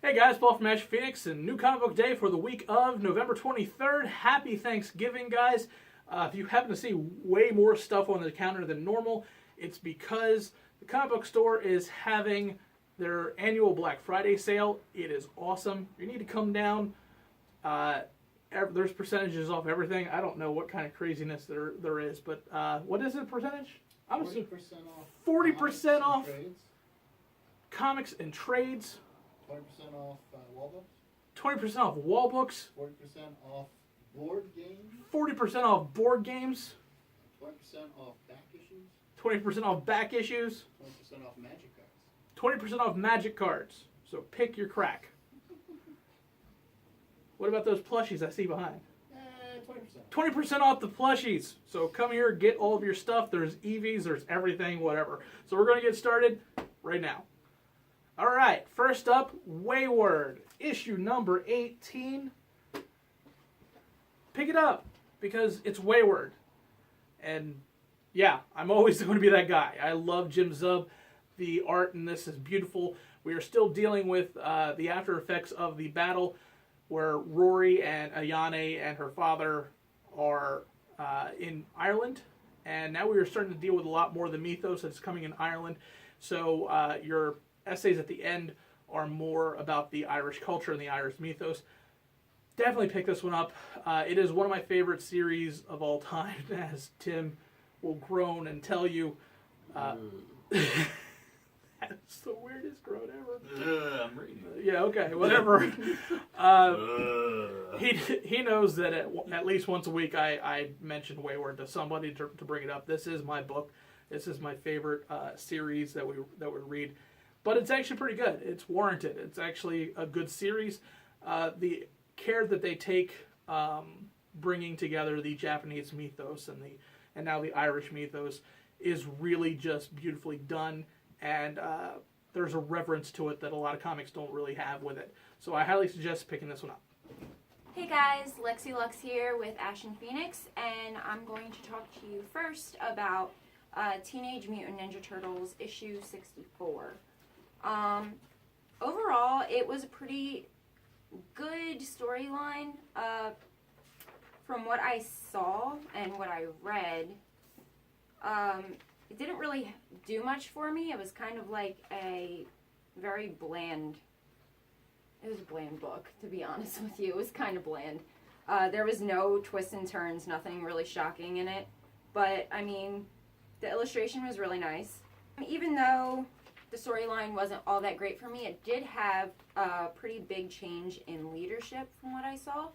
Hey guys, Paul from Ashen Phoenix, and new comic book day for the week of November 23rd. Happy Thanksgiving, guys. If you happen to see way more stuff on the counter than normal, it's because the comic book store is having their annual Black Friday sale. It is awesome. You need to come down. There's percentages off everything. I don't know what kind of craziness there is, but what is the percentage? 40% off. 40% off comics and trades. 20% off wall books. 20% off wall books. 40% off board games. 40% off board games. 20% off back issues. 20% off back issues. 20% off magic cards. 20% off magic cards. So pick your crack. What about those plushies I see behind? 20%. 20% off the plushies. So come here, get all of your stuff. There's EVs, there's everything, whatever. So we're going to get started right now. All right, first up, Wayward, issue number 18. Pick it up because it's Wayward. And yeah, I'm always going to be that guy. I love Jim Zub. The art in this is beautiful. We are still dealing with the after effects of the battle where Rory and Ayane and her father are in Ireland. And now we are starting to deal with a lot more of the mythos that's coming in Ireland. So your essays at the end are more about the Irish culture and the Irish mythos. Definitely pick this one up. It is one of my favorite series of all time, as Tim will groan and tell you. That's the weirdest groan ever. I'm reading. Yeah, okay, whatever. He knows that at least once a week I mention Wayward to somebody to bring it up. This is my book. This is my favorite series that we read. But it's actually pretty good. It's warranted. It's actually a good series. The care that they take bringing together the Japanese mythos and now the Irish mythos is really just beautifully done. And there's a reverence to it that a lot of comics don't really have with it. So I highly suggest picking this one up. Hey guys, Lexii Lux here with Ashen Phoenix, and I'm going to talk to you first about Teenage Mutant Ninja Turtles issue 64. Overall, it was a pretty good storyline. From what I saw and what I read, it didn't really do much for me. It was kind of like a very bland, it was a bland book, to be honest with you. It was kind of bland. There was no twists and turns, nothing really shocking in it. But, I mean, the illustration was really nice. Even though the storyline wasn't all that great for me, it did have a pretty big change in leadership from what I saw.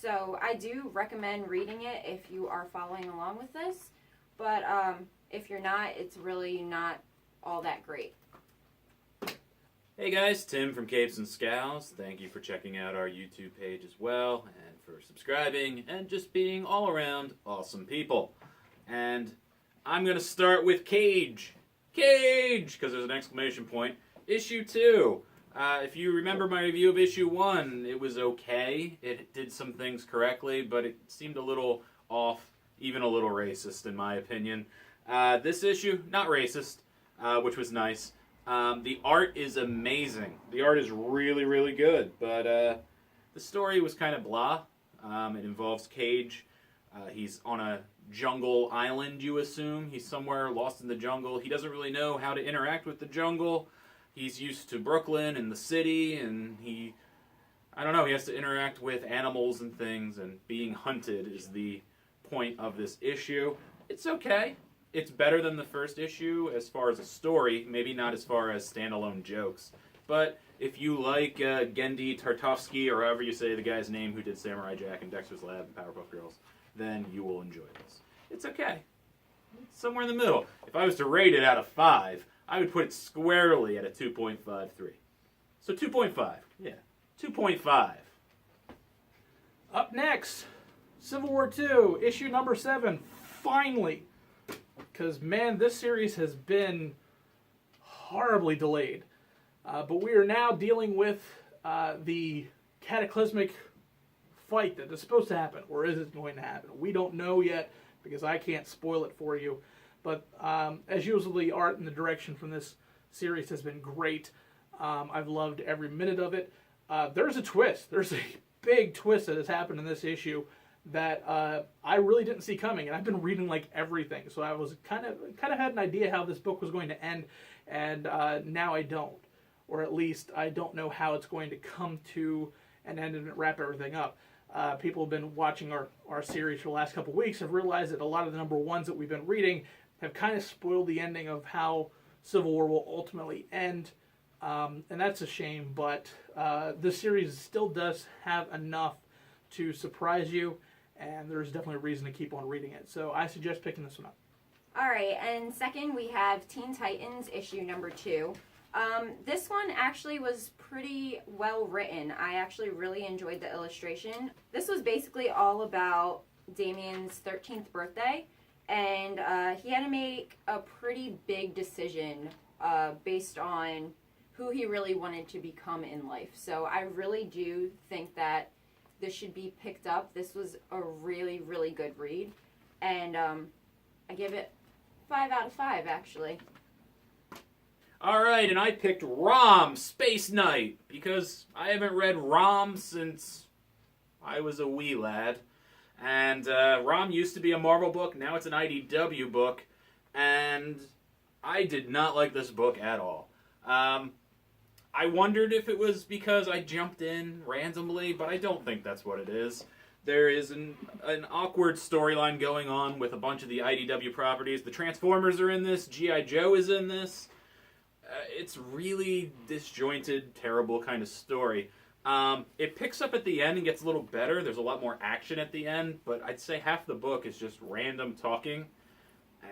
So I do recommend reading it if you are following along with this. But if you're not, it's really not all that great. Hey guys, Tim from Capes and Scowls. Thank you for checking out our YouTube page as well, and for subscribing, and just being all around awesome people. And I'm going to start with Cage, because there's an exclamation point. Issue 2. If you remember my review of issue 1, it was okay. It did some things correctly, but it seemed a little off, even a little racist in my opinion. This issue, not racist, which was nice. The art is amazing. The art is really, really good, but the story was kind of blah. It involves Cage. He's on a jungle island, you assume. He's somewhere lost in the jungle. He doesn't really know how to interact with the jungle. He's used to Brooklyn and the city, and he has to interact with animals and things, and being hunted is the point of this issue. It's okay. It's better than the first issue as far as a story, maybe not as far as standalone jokes. But if you like Genndy Tartakovsky, or however you say the guy's name who did Samurai Jack and Dexter's Lab and Powerpuff Girls, then you will enjoy this. It's okay. It's somewhere in the middle. If I was to rate it out of 5, I would put it squarely at a 2.53. So 2.5. Yeah, 2.5. Up next, Civil War II, issue number 7. Finally. Because, man, this series has been horribly delayed. But we are now dealing with the cataclysmic fight that is supposed to happen, or is it going to happen? We don't know yet, because I can't spoil it for you. But as usual, the art and the direction from this series has been great. I've loved every minute of it. There's a twist. There's a big twist that has happened in this issue that I really didn't see coming, and I've been reading like everything, so I was kind of had an idea how this book was going to end, and now I don't, or at least I don't know how it's going to come to an end and wrap everything up. People have been watching our series for the last couple of weeks have realized that a lot of the number ones that we've been reading have kind of spoiled the ending of how Civil War will ultimately end, and that's a shame, but this series still does have enough to surprise you, and there's definitely a reason to keep on reading it. So I suggest picking this one up. All right, and second we have Teen Titans issue number 2. This one actually was pretty well written. I actually really enjoyed the illustration. This was basically all about Damien's 13th birthday, and he had to make a pretty big decision based on who he really wanted to become in life. So I really do think that this should be picked up. This was a really, really good read, and I give it 5 out of 5, actually. All right, and I picked Rom, Space Knight, because I haven't read Rom since I was a wee lad. And Rom used to be a Marvel book, now it's an IDW book, and I did not like this book at all. I wondered if it was because I jumped in randomly, but I don't think that's what it is. There is an awkward storyline going on with a bunch of the IDW properties. The Transformers are in this, G.I. Joe is in this. It's really disjointed, terrible kind of story. It picks up at the end and gets a little better. There's a lot more action at the end, but I'd say half the book is just random talking,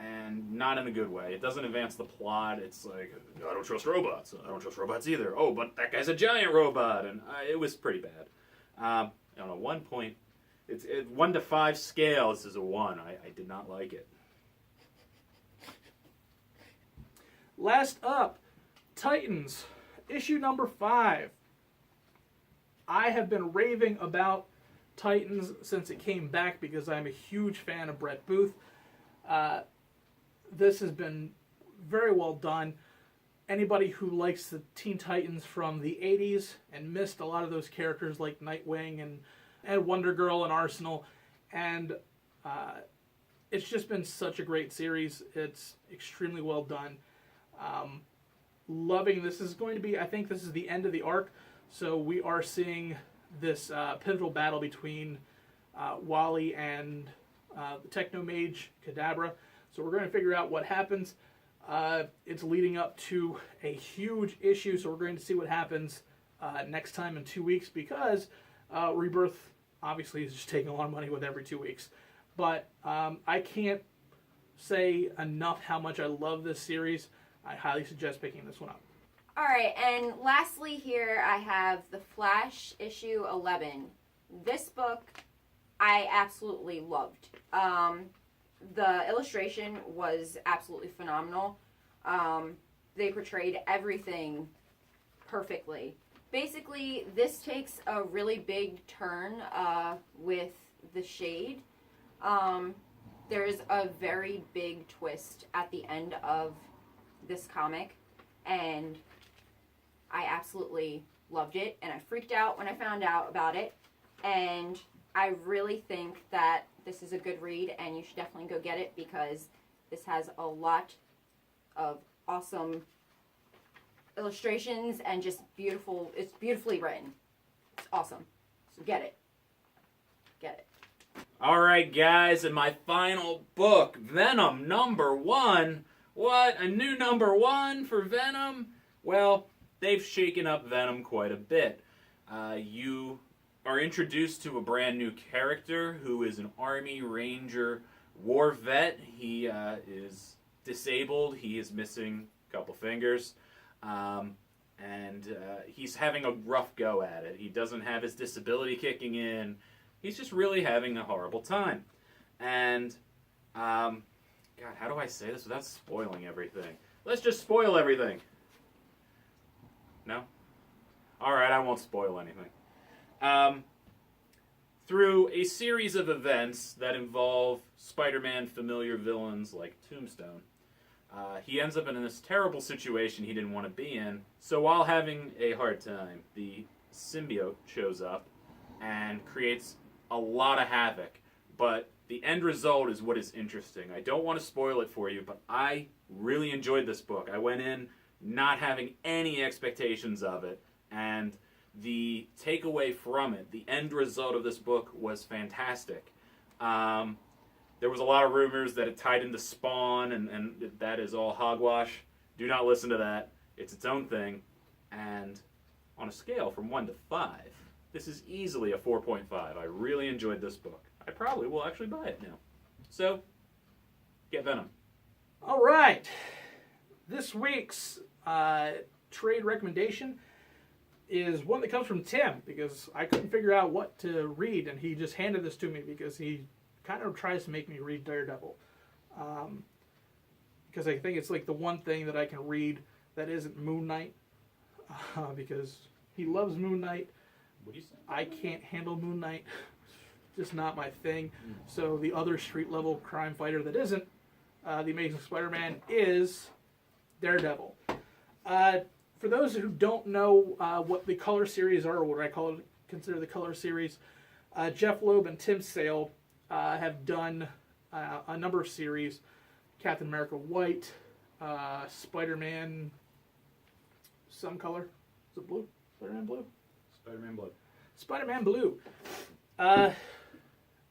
and not in a good way. It doesn't advance the plot. It's like, I don't trust robots. I don't trust robots either. Oh, but that guy's a giant robot, and it was pretty bad. I don't know, 1 point. It's 1 to 5 scale. This is a 1. I did not like it. Last up, Titans, issue number 5. I have been raving about Titans since it came back because I'm a huge fan of Brett Booth. This has been very well done. Anybody who likes the Teen Titans from the 80s and missed a lot of those characters like Nightwing and Wonder Girl and Arsenal, and it's just been such a great series. It's extremely well done. Loving this. Is going to be, I think this is the end of the arc, so we are seeing this pivotal battle between Wally and the Techno Mage Kadabra. So we're going to figure out what happens. It's leading up to a huge issue, so we're going to see what happens next time in 2 weeks, because Rebirth obviously is just taking a lot of money with every 2 weeks. But I can't say enough how much I love this series. I highly suggest picking this one up. All right, and lastly here I have The Flash issue 11. This book I absolutely loved. The illustration was absolutely phenomenal. They portrayed everything perfectly. Basically, this takes a really big turn with the shade. There's a very big twist at the end of this comic, and I absolutely loved it, and I freaked out when I found out about it, and I really think that this is a good read, and you should definitely go get it, because this has a lot of awesome illustrations and just beautiful. It's beautifully written. It's awesome. So get it. Get it. All right, guys, and my final book, Venom number 1. What? A new number 1 for Venom? Well, they've shaken up Venom quite a bit. You are introduced to a brand new character who is an Army Ranger war vet. He is disabled. He is missing a couple fingers. And he's having a rough go at it. He doesn't have his disability kicking in. He's just really having a horrible time. And, God, how do I say this without spoiling everything? Let's just spoil everything. No? Alright, I won't spoil anything. Through a series of events that involve Spider-Man familiar villains like Tombstone, He ends up in this terrible situation he didn't want to be in. So while having a hard time, the symbiote shows up and creates a lot of havoc. But the end result is what is interesting. I don't want to spoil it for you, but I really enjoyed this book. I went in not having any expectations of it, and the takeaway from it, the end result of this book was fantastic. There was a lot of rumors that it tied into Spawn, and that is all hogwash. Do not listen to that. It's its own thing. And on a scale from 1 to 5, this is easily a 4.5. I really enjoyed this book. I probably will actually buy it now. So, get Venom. All right. This week's trade recommendation is one that comes from Tim, because I couldn't figure out what to read, and he just handed this to me because he kind of tries to make me read Daredevil. Because I think it's like the one thing that I can read that isn't Moon Knight, because he loves Moon Knight. What do you say? I can't handle Moon Knight. Just not my thing. So the other street level crime fighter that isn't the Amazing Spider-Man is Daredevil. For those who don't know what the color series are, or what I consider the color series, Jeff Loeb and Tim Sale have done a number of series. Captain America White, Spider-Man, some color. Is it blue? Spider-Man Blue? Spider-Man Blood. Spider-Man Blue.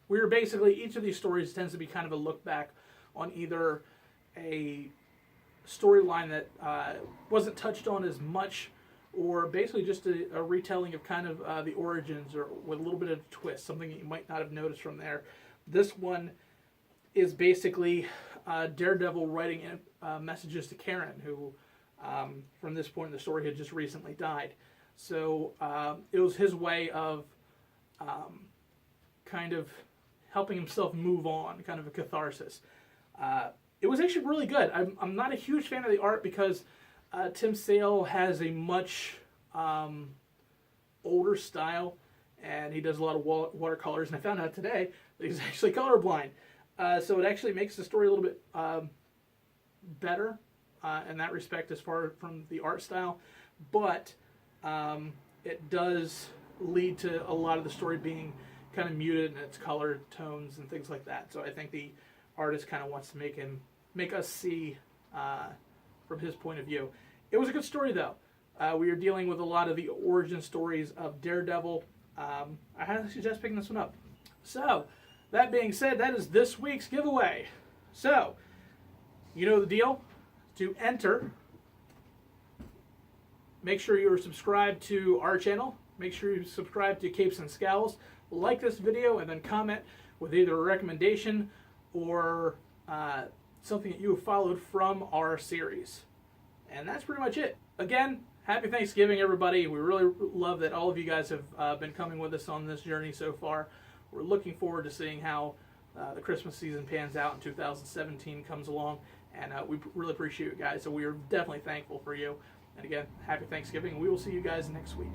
We're basically, each of these stories tends to be kind of a look back on either a storyline that wasn't touched on as much, or basically just a retelling of kind of the origins, or with a little bit of a twist, something that you might not have noticed from there. This one is basically Daredevil writing messages to Karen, who from this point in the story had just recently died. So it was his way of kind of helping himself move on, kind of a catharsis. It was actually really good. I'm not a huge fan of the art because Tim Sale has a much older style, and he does a lot of watercolors, and I found out today that he's actually colorblind. So it actually makes the story a little bit better in that respect as far from the art style, but it does lead to a lot of the story being kind of muted in its color tones and things like that. So I think the artist kind of wants to make us see from his point of view. It was a good story though. We are dealing with a lot of the origin stories of Daredevil. I highly suggest picking this one up. So, that being said, that is this week's giveaway. So, you know the deal. To enter, make sure you're subscribed to our channel. Make sure you subscribe to Capes and Scowls. Like this video and then comment with either a recommendation or something that you have followed from our series. And that's pretty much it. Again, happy Thanksgiving, everybody. We really love that all of you guys have been coming with us on this journey so far. We're looking forward to seeing how the Christmas season pans out and 2017 comes along. And we really appreciate you guys. So we are definitely thankful for you. And again, happy Thanksgiving. We will see you guys next week.